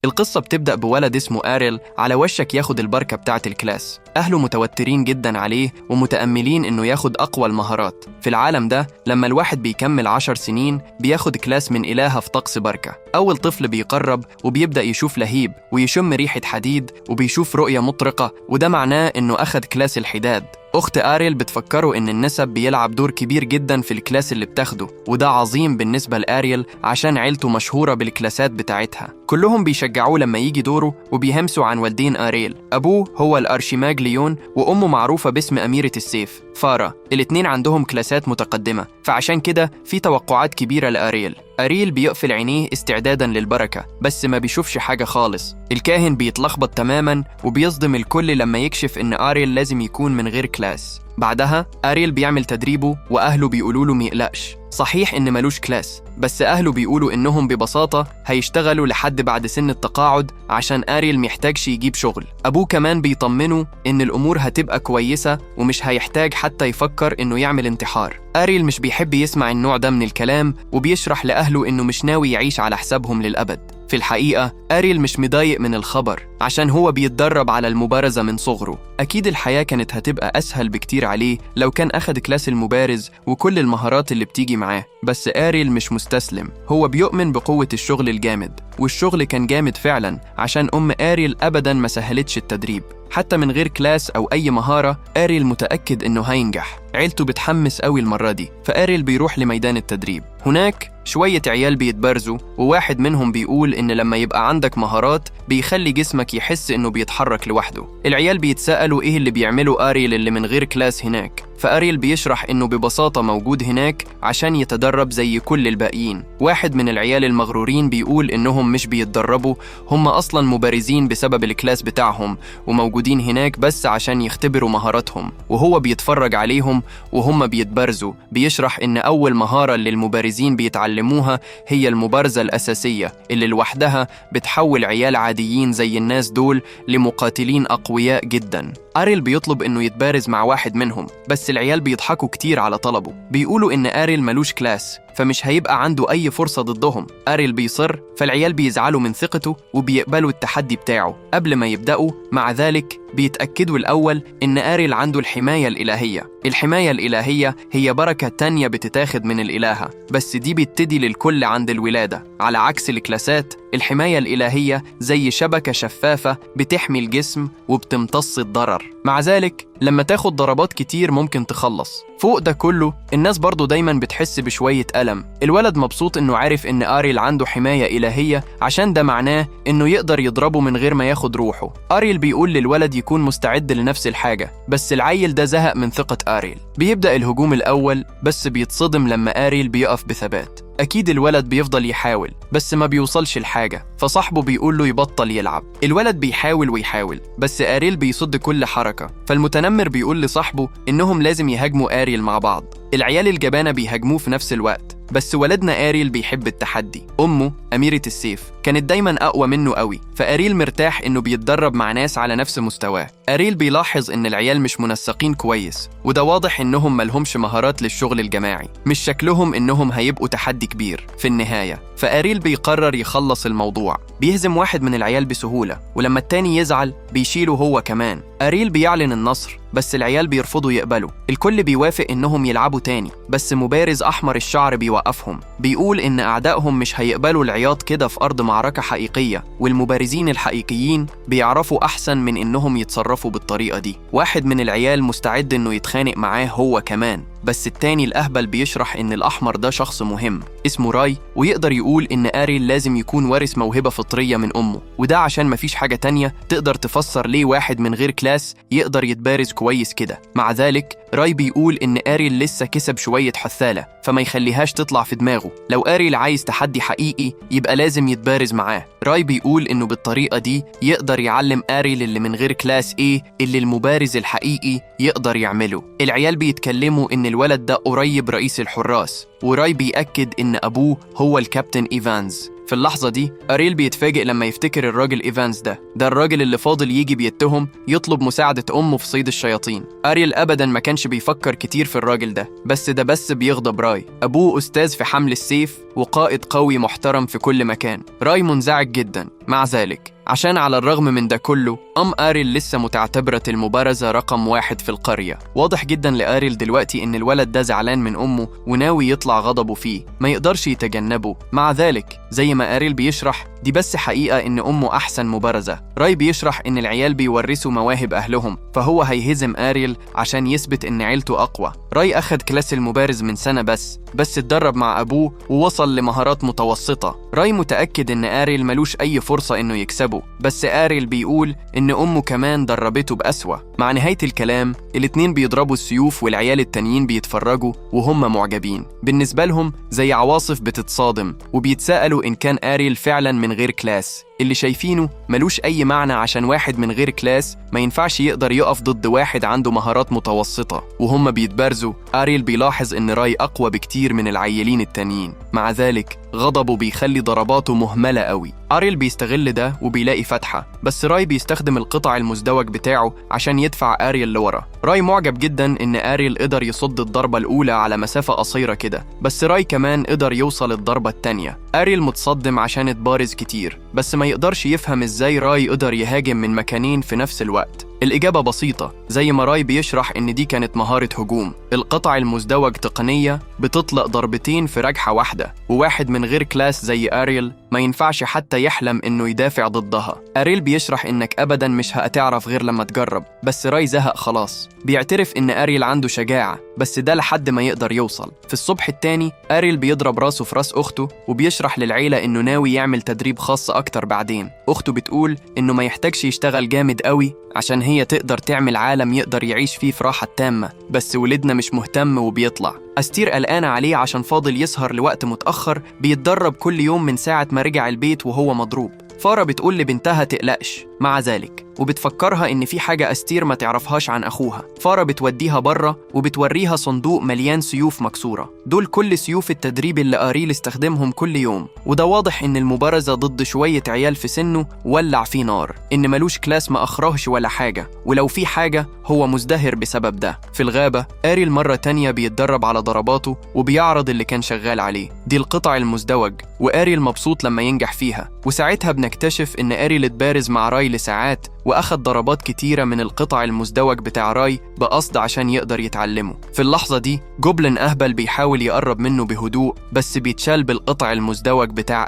القصة بتبدأ بولد اسمه آريل على وشك ياخد البركة بتاعة الكلاس. أهله متوترين جدا عليه ومتأملين إنه ياخد أقوى المهارات في العالم ده. لما الواحد بيكمل 10 سنين بياخد كلاس من إلهة في طقس بركة. أول طفل بيقرب وبيبدأ يشوف لهيب ويشم ريحة حديد وبيشوف رؤية مطرقة، وده معناه إنه أخد كلاس الحداد. أخت آريل بتفكره إن النسب بيلعب دور كبير جدا في الكلاس اللي بتاخده، وده عظيم بالنسبة لآريل عشان عيلته مشهورة بالكلاسات بتاعتها. كلهم بيشجعوه لما يجي دوره وبيهمسوا عن والدين آريل. أبوه هو الأرشيماج ليون وأمه معروفة باسم أميرة السيف فارا. الاتنين عندهم كلاسات متقدمة، فعشان كده في توقعات كبيرة لآريل. آريل بيقفل عينيه استعداداً للبركة، بس ما بيشوفش حاجة خالص. الكاهن بيتلخبط تماماً وبيصدم الكل لما يكشف إن آريل لازم يكون من غير كلاس. بعدها آريل بيعمل تدريبه وأهله بيقولوا له ميقلقش. صحيح إن ملوش كلاس، بس أهله بيقولوا إنهم ببساطة هيشتغلوا لحد بعد سن التقاعد عشان آريل محتاجش يجيب شغل. أبوه كمان بيطمنه إن الأمور هتبقى كويسة ومش هيحتاج حتى يفكر إنه يعمل انتحار. آريل مش بيحب يسمع النوع ده من الكلام وبيشرح لأهله إنه مش ناوي يعيش على حسابهم للأبد. في الحقيقة آريل مش مضايق من الخبر عشان هو بيتدرب على المبارزة من صغره. أكيد الحياة كانت هتبقى أسهل بكتير عليه لو كان أخد كلاس المبارز وكل المهارات اللي بتيجي معاه. بس آريل مش مستسلم، هو بيؤمن بقوة الشغل الجامد، والشغل كان جامد فعلا عشان آريل أبدا ما سهلتش التدريب. حتى من غير كلاس أو أي مهارة آريل متأكد إنه هينجح. عيلته بتحمس قوي المرة دي، فآريل بيروح لميدان التدريب. هناك شوية عيال بيتبرزوا، وواحد منهم بيقول إن لما يبقى عندك مهارات بيخلي جسمك يحس إنه بيتحرك لوحده. العيال بيتسألوا إيه اللي بيعمله آريل اللي من غير كلاس هناك، فآريل بيشرح إنه ببساطة موجود هناك عشان يتدرب زي كل الباقيين. واحد من العيال المغرورين بيقول إنهم مش بيتدربوا، هم أصلاً مبارزين بسبب الكلاس بتاعهم وموجودين هناك بس عشان يختبروا مهاراتهم، وهو بيتفرج عليهم وهم بيتبرزوا. بيشرح إن أول مهارة اللي المبارزين بيتعلموها هي المبارزة الأساسية اللي لوحدها بتحول عيال عاديين زي الناس دول لمقاتلين أقوياء جداً. آريل بيطلب إنه يتبارز مع واحد منهم، بس العيال بيضحكوا كتير على طلبه، بيقولوا إن آريل ملوش كلاس فمش هيبقى عنده أي فرصة ضدهم. آريل بيصر، فالعيال بيزعلوا من ثقته وبيقبلوا التحدي بتاعه. قبل ما يبدأوا مع ذلك بيتأكدوا الأول إن آريل عنده الحماية الإلهية. الحماية الإلهية هي بركة تانية بتتاخد من الإلهة، بس دي بتدي للكل عند الولادة. على عكس الكلاسات، الحماية الإلهية زي شبكة شفافة بتحمي الجسم وبتمتص الضرر. مع ذلك لما تاخد ضربات كتير ممكن تخلص. فوق ده كله الناس برضو دايما بتحس بشوية ألم. الولد مبسوط إنه عارف إن آريل عنده حماية إلهية عشان ده معناه إنه يقدر يضربه من غير ما ياخد روحه. آريل بيقول للولد يكون مستعد لنفس الحاجة، بس العيل ده زهق من ثقة آريل. بيبدأ الهجوم الأول بس بيتصدم لما آريل بيقف بثبات. أكيد الولد بيفضل يحاول بس ما بيوصلش لحاجة، فصاحبه بيقول له يبطل يلعب. الولد بيحاول ويحاول بس آريل بيصد كل حركة، فالمتنمر بيقول لصاحبه إنهم لازم يهاجموا آريل مع بعض. العيال الجبانة بيهاجموه في نفس الوقت، بس ولدنا آريل بيحب التحدي. أمه أميرة السيف كانت دايما أقوى منه قوي، فآريل مرتاح إنه بيتدرب مع ناس على نفس مستواه. آريل بيلاحظ إن العيال مش منسقين كويس، وده واضح إنهم ملهمش مهارات للشغل الجماعي، مش شكلهم إنهم هيبقوا تحدي كبير في النهاية. فآريل بيقرر يخلص الموضوع، بيهزم واحد من العيال بسهولة، ولما التاني يزعل بيشيله هو كمان. آريل بيعلن النصر بس العيال بيرفضوا يقبلوا. الكل بيوافق إنهم يلعبوا تاني، بس مبارز أحمر الشعر بيوقفهم. بيقول إن أعدائهم مش هيقبلوا العياط كده في أرض معركة حقيقية، والمبارزين الحقيقيين بيعرفوا أحسن من إنهم يتصرفوا بالطريقة دي. واحد من العيال مستعد إنه يتخانق معاه هو كمان، بس التاني الأهبل بيشرح إن الأحمر ده شخص مهم اسمه راي، ويقدر يقول إن آريل لازم يكون وارث موهبة فطرية من أمه، وده عشان مفيش حاجة تانية تقدر تفسر ليه واحد من غير كلاس يقدر يتبارز كويس كده. مع ذلك راي بيقول إن آريل لسه كسب شوية حثالة، فما يخليهاش تطلع في دماغه. لو آريل عايز تحدي حقيقي يبقى لازم يتبارز معاه. راي بيقول إنه بالطريقة دي يقدر يعلم آريل اللي من غير كلاس إيه اللي المبارز الحقيقي يقدر يعمله. العيال بيتكلموا إن الولد ده قريب رئيس الحراس، وراي بيأكد إن أبوه هو الكابتن إيفانز. في اللحظة دي أريل بيتفاجئ لما يفتكر الراجل إيفانز ده الراجل اللي فاضل يجي بيتهم يطلب مساعدة أمه في صيد الشياطين. أريل أبداً ما كانش بيفكر كتير في الراجل ده، بس بيغضب راي. أبوه أستاذ في حمل السيف وقائد قوي محترم في كل مكان. راي منزعج جداً مع ذلك، عشان على الرغم من ده كله أريل لسه متعتبرة المبارزة رقم 1 في القرية. واضح جدا لأريل دلوقتي إن الولد ده زعلان من أمه وناوي يطلع غضبه فيه، ما يقدرش يتجنبه. مع ذلك زي ما أريل بيشرح، دي بس حقيقة إن أمه أحسن مبارزة. راي بيشرح إن العيال بيورثوا مواهب أهلهم، فهو هيهزم أريل عشان يثبت إن عيلته أقوى. راي أخد كلاس المبارز من سنة بس اتدرب مع أبوه ووصل لمهارات متوسطة. راي متأكد إن أريل ملوش أي فرصة إنه يكسبه، بس أريل بيقول إن أمه كمان دربته بأسوأ. مع نهاية الكلام الاتنين بيضربوا السيوف والعيال التانيين بيتفرجوا وهم معجبين. بالنسبة لهم زي عواصف بتتصادم، وبيتساءلوا إن كان أريل فعلا من غير كلاس. اللي شايفينه ملوش أي معنى، عشان واحد من غير كلاس ما ينفعش يقدر يقف ضد واحد عنده مهارات متوسطة. وهم بيتبارزوا أريل بيلاحظ إن راي أقوى بكتير من العيلين التانيين، مع ذلك غضبه بيخلي ضرباته مهملة قوي. أريل بيستغل ده وبيلاقي فتحة، بس راي بيستخدم القطع المزدوج بتاعه عشان يدفع أريل لورا. راي معجب جدا إن أريل قدر يصد الضربة الأولى على مسافة قصيرة كده، بس راي كمان قدر يوصل الضربة التانية. أريل متصدم عشان اتبارز كتير، بس ما يقدرش يفهم إزاي راي قدر يهاجم من مكانين في نفس الوقت. الإجابة بسيطة، زي ما راي بيشرح إن دي كانت مهارة هجوم. القطع المزدوج تقنية بتطلق ضربتين في رجحة واحدة، وواحد من غير كلاس زي أريل ما ينفعش حتى يحلم إنه يدافع ضدها. أريل بيشرح إنك أبداً مش هتعرف غير لما تجرب، بس راي زهق خلاص. بيعترف إن أريل عنده شجاعة، بس ده لحد ما يقدر يوصل. في الصبح التاني أريل بيضرب راسه في راس أخته، وبيشرح للعيلة إنه ناوي يعمل تدريب خاص أكتر بعدين. أخته بتقول إنه ما يحتاجش يشتغل جامد قوي عشان هي تقدر تعمل عالم يقدر يعيش فيه في راحة تامة، بس ولدنا مش مهتم وبيطلع. أستير قلقانة عليه عشان فاضل يسهر لوقت متأخر، بيتدرب كل يوم من ساعة ما رجع البيت وهو مضروب. فارا بتقول لبنتها تقلقش مع ذلك، وبتفكرها إن في حاجة أستير ما تعرفهاش عن أخوها. فارا بتوديها بره وبتوريها صندوق مليان سيوف مكسورة. دول كل سيوف التدريب اللي أريل استخدمهم كل يوم، وده واضح إن المبارزة ضد شوية عيال في سنه ولع فيه نار، إن ملوش كلاس ما أخرهش ولا حاجة، ولو في حاجة هو مزدهر بسبب ده. في الغابة أريل مرة تانية بيتدرب على ضرباته وبيعرض اللي كان شغال عليه، دي القطع المزدوج، وأريل مبسوط لما ينجح فيها. وساعتها بنكتشف إن أريل اتبارز مع راي لساعات وأخد ضربات كتيرة من القطع المزدوج بتاع راي بقصد عشان يقدر يتعلمه. في اللحظة دي جوبلin أهبل بيحاول يقرب منه بهدوء، بس بيتشال بالقطع المزدوج بتاع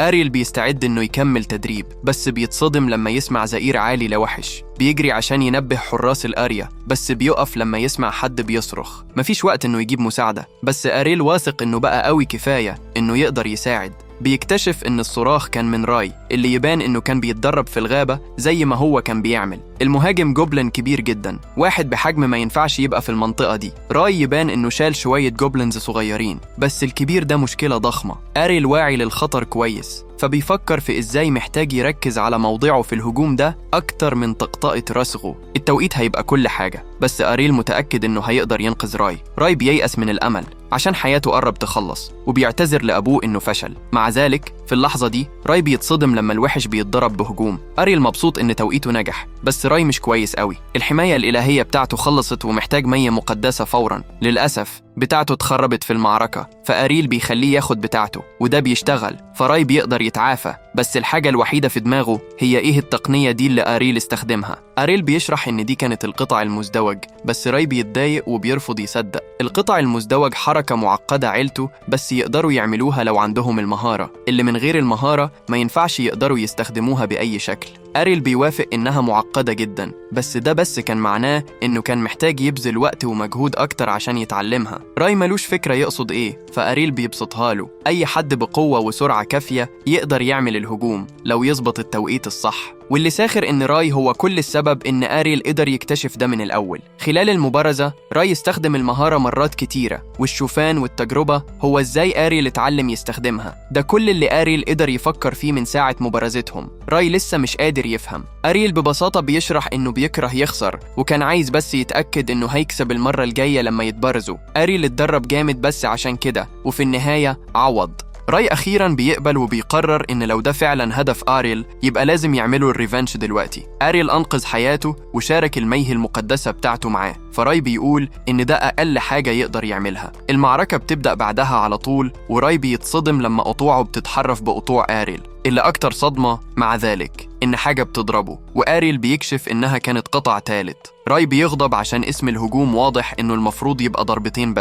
أريل بيستعد إنه يكمل تدريب، بس بيتصدم لما يسمع زئير عالي لوحش. بيجري عشان ينبه حراس القرية، بس بيقف لما يسمع حد بيصرخ. مفيش وقت إنه يجيب مساعدة، بس أريل واثق إنه بقى قوي كفاية إنه يقدر يساعد. بيكتشف إن الصراخ كان من راي، اللي يبان إنه كان بيتدرب في الغابة زي ما هو كان بيعمل. المهاجم جوبلin كبير جدا، واحد بحجم ما ينفعش يبقى في المنطقة دي. راي يبان إنه شال شوية جوبلينز صغيرين، بس الكبير ده مشكلة ضخمة. أريل واعي للخطر كويس، فبيفكر في إزاي محتاج يركز على موضعه في الهجوم ده أكتر من طقطقة رسغه. التوقيت هيبقى كل حاجة، بس أريل متأكد إنه هيقدر ينقذ راي بييأس من الأمل عشان حياته قرب تخلص، وبيعتذر لأبوه إنه فشل. مع ذلك في اللحظة دي راي بيتصدم لما الوحش بيتضرب بهجوم. أريل مبسوط إن توقيته نجح، بس راي مش كويس قوي. الحماية الإلهية بتاعته خلصت ومحتاج مية مقدسة فوراً. للأسف بتاعته اتخربت في المعركة، فأريل بيخليه ياخد بتاعته، وده بيشتغل، فراي بيقدر يتعافى. بس الحاجة الوحيدة في دماغه هي إيه التقنية دي اللي أريل استخدمها. أريل بيشرح إن دي كانت القطع المزدوج، بس راي بيتضايق وبيرفض يصدق. القطع المزدوج حركة معقدة عيلته بس يقدروا يعملوها لو عندهم المهارة، اللي من غير المهارة ما ينفعش يقدروا يستخدموها بأي شكل. أريل بيوافق إنها معقدة جداً، بس ده بس كان معناه إنه كان محتاج يبذل وقت ومجهود أكتر عشان يتعلمها. راي ملوش فكرة يقصد إيه، فأريل بيبسطها له. أي حد بقوة وسرعة كافية يقدر يعمل الهجوم لو يظبط التوقيت الصح. واللي ساخر إن راي هو كل السبب إن أريل قدر يكتشف ده من الأول. خلال المبارزة راي استخدم المهارة مرات كتيرة، والشوفان والتجربة هو إزاي أريل اتعلم يستخدمها. ده كل اللي أريل قدر يفكر فيه من ساعة مبارزتهم. راي لسه مش قادر يفهم. أريل ببساطة بيشرح إنه بيكره يخسر، وكان عايز بس يتأكد إنه هيكسب المرة الجاية لما يتبارزوا. أريل اتدرب جامد بس عشان كده، وفي النهاية عوض. راي أخيراً بيقبل وبيقرر إن لو ده فعلاً هدف آريل يبقى لازم يعملوا الريفنش دلوقتي. آريل أنقذ حياته وشارك المياه المقدسة بتاعته معاه، فراي بيقول إن ده أقل حاجة يقدر يعملها. المعركة بتبدأ بعدها على طول، وراي بيتصدم لما قطوعه بتتحرف بقطوع آريل. اللي أكتر صدمة مع ذلك إن حاجة بتضربه، وآريل بيكشف إنها كانت قطع ثالث. راي بيغضب عشان اسم الهجوم واضح إنه المفروض يبقى ضربتين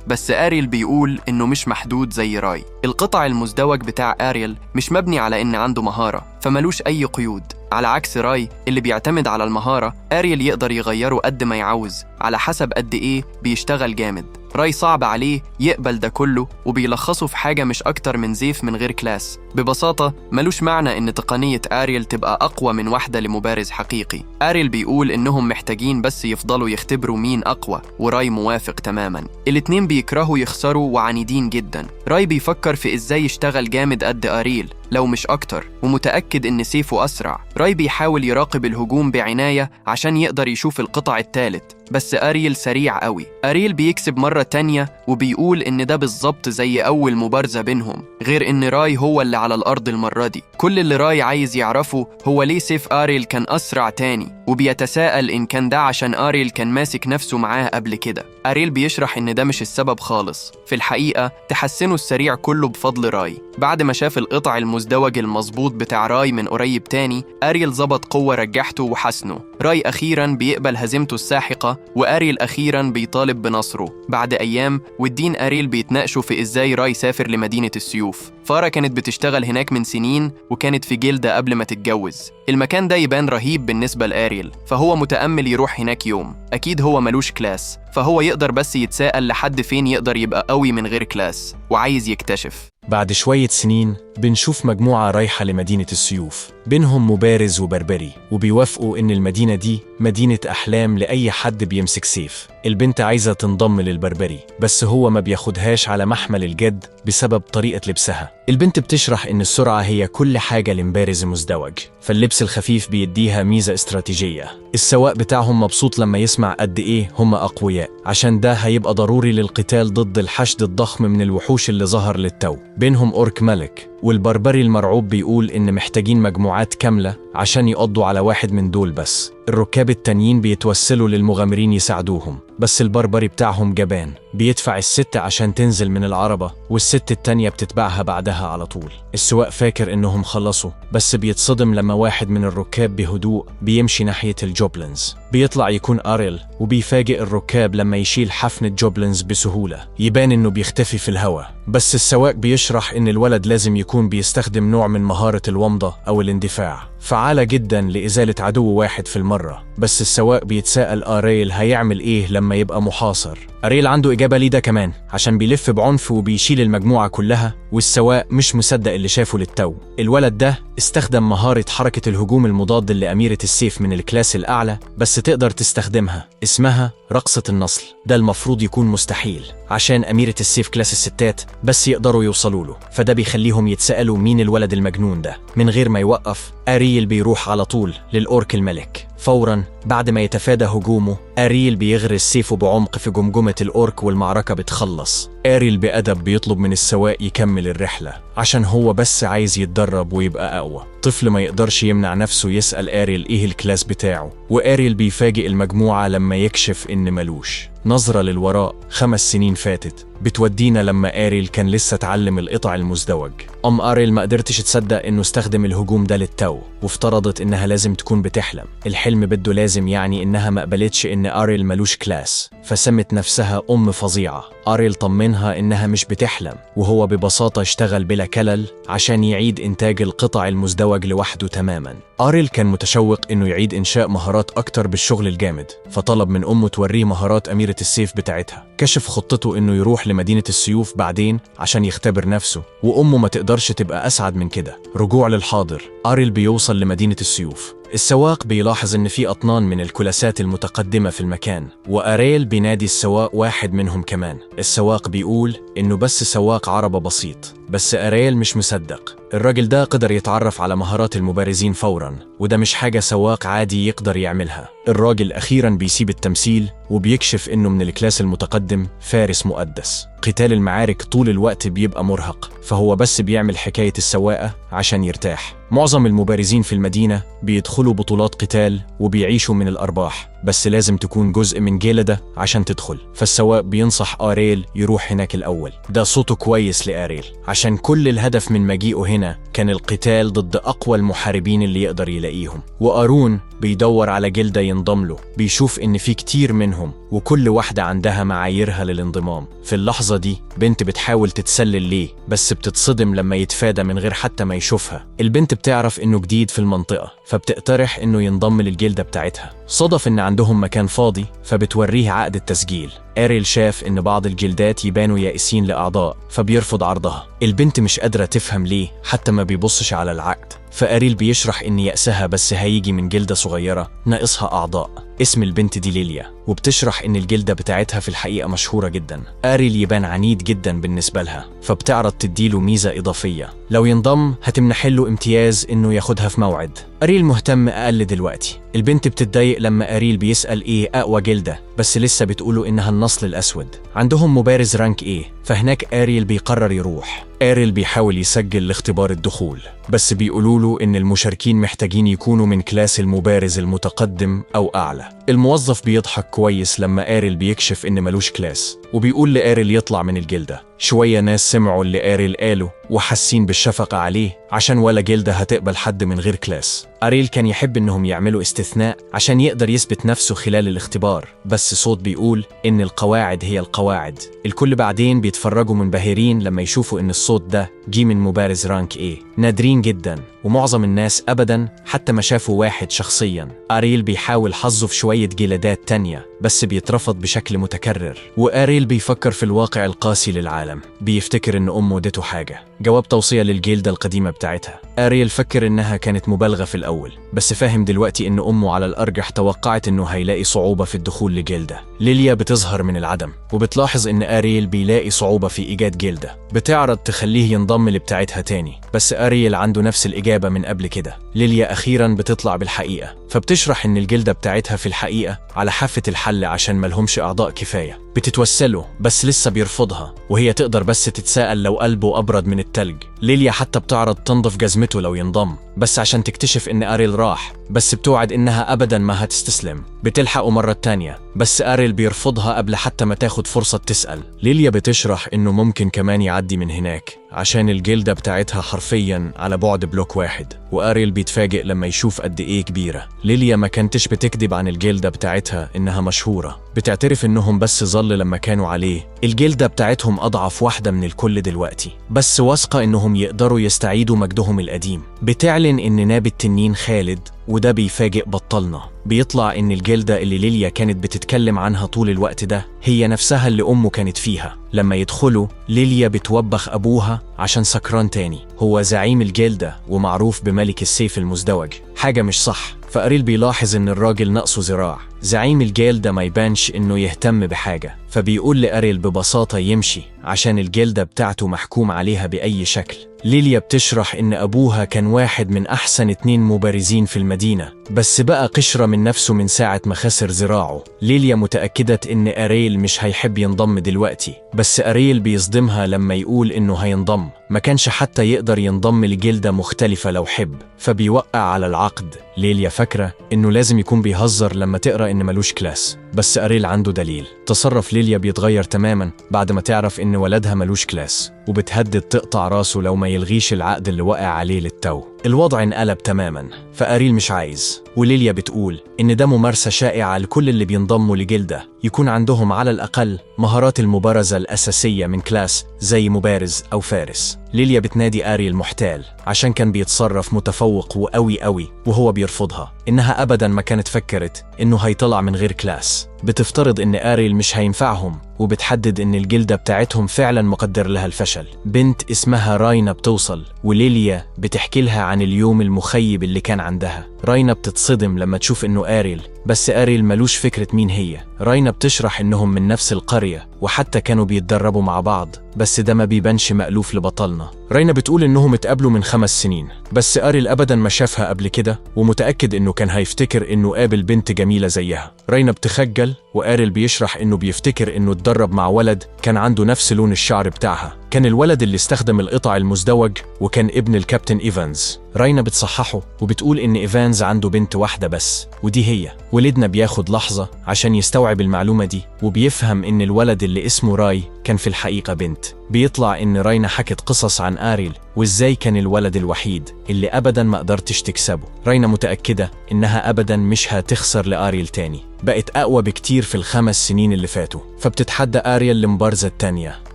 بس آريل بيقول إنه مش محدود زي راي. القطع المزدوج بتاع آريل مش مبني على إن عنده مهارة، فملوش أي قيود. على عكس راي اللي بيعتمد على المهارة، آريل يقدر يغيره قد ما يعوز على حسب قد إيه بيشتغل جامد. راي صعب عليه يقبل ده كله، وبيلخصه في حاجة مش أكتر من زيف من غير كلاس. ببساطة ملوش معنى إن تقنية آريل تبقى أقوى من واحدة لمبارز حقيقي. آريل بيقول إنهم محتاجين بس يفضلوا يختبروا مين أقوى، وراي موافق تماماً. الاتنين بيكرهوا يخسروا وعنيدين جداً. راي بيفكر في إزاي يشتغل جامد قد آريل لو مش أكتر، ومتأكد إن سيفه أسرع. راي بيحاول يراقب الهجوم بعناية عشان يقدر يشوف القطع الثالث، بس آريل سريع قوي. آريل بيكسب مرة تانية وبيقول إن ده بالظبط زي أول مبارزة بينهم، غير إن راي هو اللي على الأرض المرة دي. كل اللي راي عايز يعرفه هو ليه سيف آريل كان أسرع تاني، وبيتساءل إن كان ده عشان آريل كان ماسك نفسه معاه قبل كده. آريل بيشرح إن ده مش السبب خالص، في الحقيقة تحسنه السريع كله بفضل راي. بعد ما شاف القطع المزدوج المظبوط بتاع راي من قريب تاني، آريل ظبط قوة رجحته وحسنه. راي أخيراً بيقبل هزيمته الساحقة، وآريل أخيراً بيطالب بنصره. بعد أيام والدين آريل بيتناقشوا في إزاي راي سافر لمدينة السيوف. فارا كانت بتشتغل هناك من سنين، وكانت في جلدة قبل ما تتجوز. المكان ده يبان رهيب بالنسبة لآريل، فهو متأمل يروح هناك يوم. أكيد هو ملوش كلاس، فهو يقدر بس يتساءل لحد فين يقدر يبقى قوي من غير كلاس، وعايز يكتشف. بعد شوية سنين بنشوف مجموعة رايحة لمدينة السيوف، بينهم مبارز وبربري، وبيوافقوا إن المدينة دي مدينة أحلام لأي حد بيمسك سيف. البنت عايزة تنضم للبربري، بس هو ما بياخدهاش على محمل الجد بسبب طريقة لبسها. البنت بتشرح إن السرعة هي كل حاجة لمبارز مزدوج، فاللبس الخفيف بيديها ميزة استراتيجية. السواق بتاعهم مبسوط لما يسمع قد إيه هم أقوياء، عشان ده هيبقى ضروري للقتال ضد الحشد الضخم من الوحوش اللي ظهر للتو. بينهم أورك ملك، والبربري المرعوب بيقول إن محتاجين مجموعات كاملة عشان يقضوا على واحد من دول بس. الركاب التانيين بيتوسلوا للمغامرين يساعدوهم، بس البربري بتاعهم جبان، بيدفع الست عشان تنزل من العربة، والست التانية بتتبعها بعدها على طول. السواق فاكر إنهم خلصوا، بس بيتصدم لما واحد من الركاب بهدوء بيمشي ناحية الجوبلينز. بيطلع يكون آريل، وبيفاجئ الركاب لما يشيل حفنة جوبلينز بسهولة. يبان إنه بيختفي في الهواء، بس السواق بيشرح إن الولد لازم يكون بيستخدم نوع من مهارة الومضة أو الاندفاع، فعالة جدا لإزالة عدو واحد في المرة. بس السواق بيتساءل آريل هيعمل إيه لما يبقى محاصر. آريل عنده إجابة ليه ده كمان، عشان بيلف بعنف وبيشيل المجموعة كلها، والسواق مش مصدق اللي شافه للتو. الولد ده استخدم مهارة حركة الهجوم المضاد لأميرة السيف من الكلاس الأعلى، بس تقدر تستخدمها، اسمها رقصة النصل. ده المفروض يكون مستحيل عشان أميرة السيف كلاس الستات بس يقدروا يوصلوا له، فده بيخليهم يتسألوا مين الولد المجنون ده. من غير ما يوقف آريل بيروح على طول للأورك الملك. فوراً بعد ما يتفادى هجومه، آريل بيغرس سيفه بعمق في جمجمة الأورك، والمعركة بتخلص. آريل بأدب بيطلب من السواق يكمل الرحلة عشان هو بس عايز يتدرب ويبقى أقوى. طفل ما يقدرش يمنع نفسه يسأل آريل إيه الكلاس بتاعه، وآريل بيفاجئ المجموعة لما يكشف إن ملوش. نظرة للوراء 5 سنين فاتت بتودينا لما آريل كان لسه اتعلم القطع المزدوج. آريل ما قدرتش تصدق إنه استخدم الهجوم ده للتو، وافترضت إنها لازم تكون بتحلم. الحلم بده لازم يعني إنها ما قبلتش إن آريل ملوش كلاس، فسمت نفسها فظيعة. آريل طمنها إنها مش بتحلم، وهو ببساطة اشتغل بلا كلل عشان يعيد إنتاج القطع المزدوج لوحده تماماً. آريل كان متشوق إنه يعيد إنشاء مهارات أكتر بالشغل الجامد، فطلب من أمه توريه مهارات أميرة السيف بتاعتها. كشف خطته إنه يروح لمدينة السيوف بعدين عشان يختبر نفسه، وأمه ما تقدرش تبقى أسعد من كده. رجوع للحاضر، آريل بيوصل لمدينة السيوف. السواق بيلاحظ إن في أطنان من الكلاسات المتقدمة في المكان، وآريل بينادي السواق واحد منهم كمان. السواق بيقول إنه بس سواق عربة بسيط، بس آريل مش مصدق. الراجل ده قدر يتعرف على مهارات المبارزين فوراً، وده مش حاجة سواق عادي يقدر يعملها. الراجل أخيراً بيسيب التمثيل وبيكشف إنه من الكلاس المتقدم فارس مقدس. قتال المعارك طول الوقت بيبقى مرهق، فهو بس بيعمل حكاية السواقة عشان يرتاح. معظم المبارزين في المدينة بيدخلوا بطولات قتال وبيعيشوا من الأرباح، بس لازم تكون جزء من جلدة عشان تدخل. فالسواق بينصح آريل يروح هناك الأول. ده صوته كويس لآريل، عشان كل الهدف من مجيئه هنا كان القتال ضد أقوى المحاربين اللي يقدر يلاقيهم. وآرون بيدور على جلدة ينضم له، بيشوف إن في كتير منهم وكل واحدة عندها معاييرها للانضمام. في اللحظة دي بنت بتحاول تتسلل ليه، بس بتتصدم لما يتفادى من غير حتى ما يشوفها. البنت بتعرف إنه جديد في المنطقة، فبتقترح إنه ينضم للجلدة بتاعتها. صدف إن عندهم مكان فاضي، فبتوريه عقد التسجيل. آريل شاف إن بعض الجلدات يبانوا يائسين لأعضاء، فبيرفض عرضها. البنت مش قادرة تفهم ليه، حتى ما بيبصش على العقد. فآريل بيشرح إن يأسها بس هيجي من جلدة صغيرة ناقصها أعضاء. اسم البنت دي ليليا، وبتشرح إن الجلدة بتاعتها في الحقيقة مشهورة جدا. آريل يبان عنيد جدا بالنسبة لها، فبتعرض تديله ميزة إضافية، لو ينضم هتمنحله امتياز إنه ياخدها في موعد. آريل مهتم أقل دلوقتي. البنت بتتضايق لما آريل بيسأل إيه أقوى جلدة، بس لسه بتقوله إنها النسل الأسود. عندهم مبارز رانك إيه، فهناك آريل بيقرر يروح. آريل بيحاول يسجل لاختبار الدخول، بس بيقولوله إن المشاركين محتاجين يكونوا من كلاس المبارز المتقدم أو أعلى. الموظف بيضحك كويس لما آريل بيكشف إن ملوش كلاس، وبيقول لآريل يطلع من الجلدة. شوية ناس سمعوا اللي آريل قاله وحاسين بالشفقة عليه، عشان ولا جلدة هتقبل حد من غير كلاس. آريل كان يحب إنهم يعملوا استثناء عشان يقدر يثبت نفسه خلال الاختبار، بس صوت بيقول إن القواعد هي القواعد. الكل بعدين بيتفرجوا منبهرين لما يشوفوا إن الصوت ده جي من مبارز رانك إيه. نادرين جدا، ومعظم الناس أبدا حتى ما شافوا واحد شخصيا. آريل بيحاول حظه في شوية جلدات تانية، بس بيترفض بشكل متكرر. وآريل بيفكر في الواقع القاسي للعالم، بيفتكر إن أمه ادته حاجة، جواب توصية للجلدة القديمة بتاعتها. آريل فكر إنها كانت مبالغة في الأول، بس فاهم دلوقتي إن أمه على الأرجح توقعت إنه هيلاقي صعوبة في الدخول لجلدة. ليليا بتظهر من العدم، وبتلاحظ إن آريل بيلاقي صعوبة في إيجاد جلدة. بتعرض تخليه ينضم لبتاعتها تاني، بس آريل عنده نفس الإجابة من قبل كده. ليليا أخيرا بتطلع بالحقيقة، فبتشرح إن الجلدة بتاعتها في الحقيقة على حافة الحل عشان ملهمش أعضاء كفاية. بتتوسله بس لسه بيرفضها، وهي تقدر بس تتساءل لو قلبه أبرد من التلج. ليليا حتى بتعرض تنظف جزمته لو ينضم، بس عشان تكتشف إن آريل راح، بس بتوعد إنها أبدا ما هتستسلم. بتلحقه مرة تانية، بس آريل بيرفضها قبل حتى ما تاخد فرصة تسأل. ليليا بتشرح إنه ممكن كمان يعدي من هناك عشان الجلدة بتاعتها حرفيا على بعد بلوك واحد. وآريل بيتفاجئ لما يشوف قد إيه كبيرة. ليليا ما كانتش بتكذب عن الجلدة بتاعتها إنها مشهورة، بتعترف إنهم بس ظل لما كانوا عليه. الجلدة بتاعتهم أضعف واحدة من الكل دلوقتي، بس واثقة إنهم يقدروا يستعيدوا مجدهم القديم. بتعلن إن ناب التنين خالد، وده بيفاجئ بطلنا. بيطلع إن الجلدة اللي ليليا كانت بتتكلم عنها طول الوقت ده هي نفسها اللي أمه كانت فيها. لما يدخلوا، ليليا بتوبخ أبوها عشان سكران تاني، هو زعيم الجلدة ومعروف بملك السيف المزدوج، حاجة مش صح. فآريل بيلاحظ إن الراجل ناقصه ذراع. زعيم الجلدة ما يبانش إنه يهتم بحاجة، فبيقول لآريل ببساطة يمشي عشان الجلدة بتاعته محكوم عليها بأي شكل. ليليا بتشرح إن أبوها كان واحد من أحسن 2 مبارزين في المدينة، بس بقى قشرة من نفسه من ساعة ما خسر ذراعه. ليليا متأكدة إن آريل مش هيحب ينضم دلوقتي، بس آريل بيصدمها لما يقول إنه هينضم. ما كانش حتى يقدر ينضم لجلدة مختلفة لو حب، فبيوقع على العقد. ليليا فاكرة إنه لازم يكون بيهزر لما تقرأ إن ملوش كلاس، بس آريل عنده دليل. تصرف ليليا بيتغير تماما بعد ما تعرف إن ولدها ملوش كلاس، وبتهدد تقطع راسه لو ما يلغيش العقد اللي وقع عليه للتو. الوضع انقلب تماما، فآريل مش عايز. وليليا بتقول إن ده ممارسة شائعة لكل اللي بينضموا لجلدة يكون عندهم على الأقل مهارات المبارزة الأساسية من كلاس زي مبارز أو فارس. ليليا بتنادي آريل محتال عشان كان بيتصرف متفوق وقوي قوي، وهو بيرفضها. إنها أبدا ما كانت فكرت إنه هيطلع من غير كلاس. بتفترض إن آريل مش هينفعهم، وبتحدد إن الجلدة بتاعتهم فعلا مقدر لها الفشل. بنت اسمها راينا بتوصل، وليليا بتحكي لها عن اليوم المخيب اللي كان عندها. راينا بتتصدم لما تشوف إنه آريل، بس آريل ملوش فكرة مين هي. راينا بتشرح إنهم من نفس القرية، وحتى كانوا بيتدربوا مع بعض، بس ده ما بيبانش مألوف لبطلنا. رينا بتقول إنهم اتقابلوا من 5 سنين، بس أريل أبدا ما شافها قبل كده ومتأكد إنه كان هيفتكر إنه قابل بنت جميلة زيها. رينا بتخجل وأريل بيشرح إنه بيفتكر إنه اتدرب مع ولد كان عنده نفس لون الشعر بتاعها، كان الولد اللي استخدم القطع المزدوج وكان ابن الكابتن إيفانز. رينا بتصححه وبتقول إن إيفانز عنده بنت واحدة بس ودي هي. ولدنا بياخد لحظة عشان يستوعب المعلومة دي وبيفهم إن الولد اللي اسمه راي كان في الحقيقة بنت. بيطلع إن رينا حكت قصص عن أريل وإزاي كان الولد الوحيد اللي أبداً ما قدرتش تكسبه. رينا متأكدة إنها أبداً مش هتخسر لأريل تاني، بقت أقوى بكتير في ال5 سنين اللي فاتوا، فبتتحدى أريل لمبارزة تانية.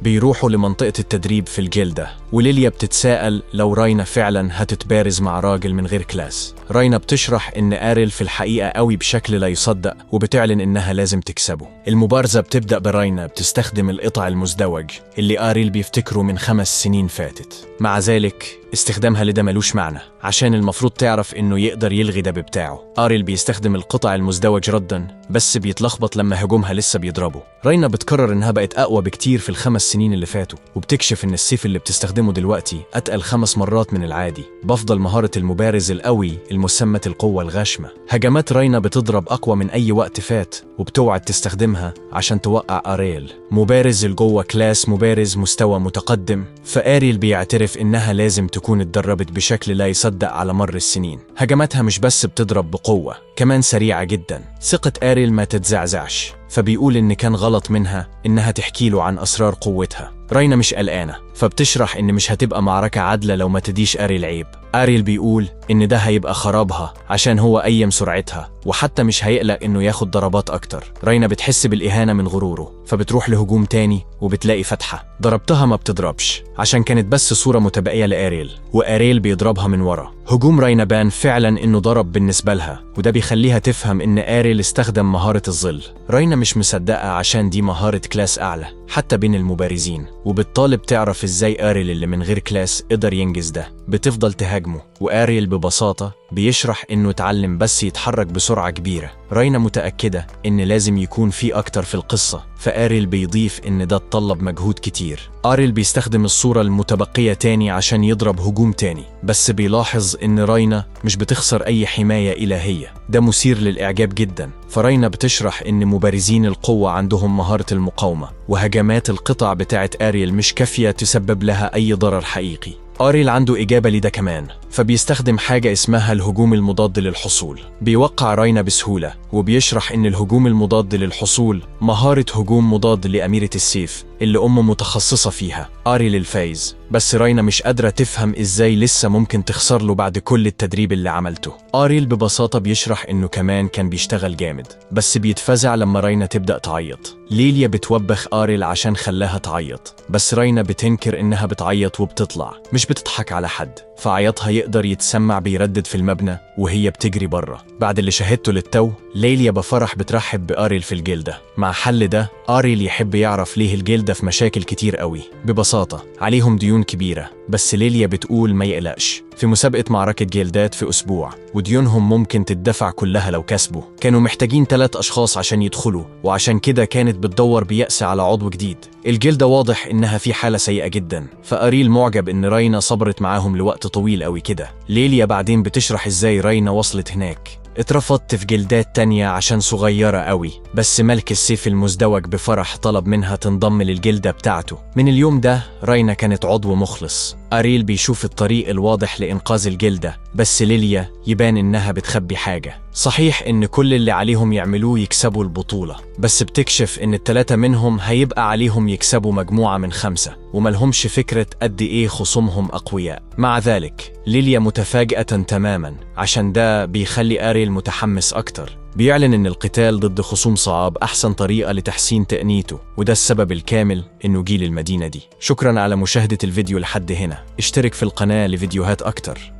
بيروحوا لمنطقة التدريب في الجلدة وليليا بتتساءل لو رينا فعلاً هتتبارز مع راجل من غير كلاس. رينا بتشرح إن أريل في الحقيقة قوي بشكل لا يصدق وبتعلن إنها لازم تكسبه. المبارزة بتبدأ برينا بتستخدم القطع المزدوج اللي أريل بيفتكره من 5 سنين فاتت. مع ذلك استخدامها لده ملوش معنى عشان المفروض تعرف إنه يقدر يلغي ده بتاعه. أريل بيستخدم القطع المزدوج رداً بس بيتلخبط لما هجومها لسه بيضربه. رينا بتقرر إنها بقت أقوى بكتير في ال5 سنين اللي فاتوا وبتكشف إن السيف اللي بتستخدمه دلوقتي أتقل 5 مرات من العادي. بفضل مهارة المبارز القوي المسمى القوة الغاشمة. هجمات رينا بتضرب أقوى من أي وقت فات وبتوعد تستخدمها عشان توقع أريل. مبارز الجوه كلاس مبارز مستوى متقدم، فأريل بيعترف إنها لازم تكون اتدربت بشكل لا يصدق على مر السنين. هجماتها مش بس بتضرب بقوة، كمان سريعة جدا. ثقة أريل ما تتزعزعش، فبيقول إن كان غلط منها إنها تحكي له عن أسرار قوتها. رينا مش قلقانة فبتشرح إن مش هتبقى معركة عادلة لو ما تديش أريل عيب. أريل بيقول إن ده هيبقى خرابها عشان هو قيم سرعتها وحتى مش هيقلق إنه ياخد ضربات أكتر. رينا بتحس بالإهانة من غروره فبتروح لهجوم تاني وبتلاقي فتحة. ضربتها ما بتضربش عشان كانت بس صورة متبقية لأريل وأريل بيضربها من ورا. هجوم رينا بان فعلا إنه ضرب بالنسبة لها وده بيخليها تفهم إن أريل استخدم مهارة الظل. رينا مش مصدقة عشان دي مهارة كلاس أعلى حتى بين المبارزين وبالطالب تعرف إزاي أريل اللي من غير كلاس قدر ينجز ده. بتفضل تهاجمه وأريل ببساطة بيشرح إنه اتعلم بس يتحرك بسرعة كبيرة. رينا متأكدة إن لازم يكون في أكتر في القصة، فأريل بيضيف إن ده اتطلب مجهود كتير. أريل بيستخدم الصورة المتبقية تاني عشان يضرب هجوم تاني بس بيلاحظ إن رينا مش بتخسر أي حماية إلهية. ده مثير للإعجاب جدا. فرينا بتشرح إن مبارزين القوة عندهم مهارة المقاومة وهجمات القطع بتاعت أريل مش كافية تسبب لها أي ضرر حقيقي. أريل عنده إجابة لده كمان فبيستخدم حاجة اسمها الهجوم المضاد للحصول. بيوقع رينا بسهولة وبيشرح إن الهجوم المضاد للحصول مهارة هجوم مضاد لأميرة السيف اللي متخصصة فيها. أريل الفايز بس رينا مش قادرة تفهم إزاي لسه ممكن تخسر له بعد كل التدريب اللي عملته. أريل ببساطة بيشرح إنه كمان كان بيشتغل جامد بس بيتفزع لما رينا تبدأ تعيط. ليليا بتوبخ أريل عشان خلاها تعيط بس رينا بتنكر إنها بتعيط وبتطلع مش بتضحك على حد، فعيطها يقدر يتسمع بيردد في المبنى وهي بتجري بره. بعد اللي شاهدته للتو ليليا بفرح بترحب بأريل في الجلدة. مع حل ده أريل يحب يعرف ليه الجلدة في مشاكل كتير قوي. ببساطة عليهم ديون كبيرة بس ليليا بتقول ما يقلقش، في مسابقة معركة جلدات في أسبوع وديونهم ممكن تدفع كلها لو كسبوا. كانوا محتاجين 3 أشخاص عشان يدخلوا وعشان كده كانت بتدور بيأس على عضو جديد. الجلدة واضح إنها في حالة سيئة جدا فأريل معجب إن رينا صبرت معاهم لوقت طويل قوي كده. ليليا بعدين بتشرح إزاي رينا وصلت هناك. اترفضت في جلدات تانية عشان صغيرة قوي بس ملك السيف المزدوج بفرح طلب منها تنضم للجلدة بتاعته. من اليوم ده رينا كانت عضو مخلص. أريل بيشوف الطريق الواضح لإنقاذ الجلدة بس ليليا يبان إنها بتخبي حاجة. صحيح إن كل اللي عليهم يعملوه يكسبوا البطولة بس بتكشف إن ال3 منهم هيبقى عليهم يكسبوا مجموعة من 5 وملهمش فكرة قد إيه خصومهم أقوياء. مع ذلك ليليا متفاجئة تماما عشان ده بيخلي أريل متحمس أكتر. بيعلن إن القتال ضد خصوم صعب أحسن طريقة لتحسين تقنيته وده السبب الكامل إنه جيل المدينة دي. شكرا على مشاهدة الفيديو لحد هنا. اشترك في القناة لفيديوهات أكتر.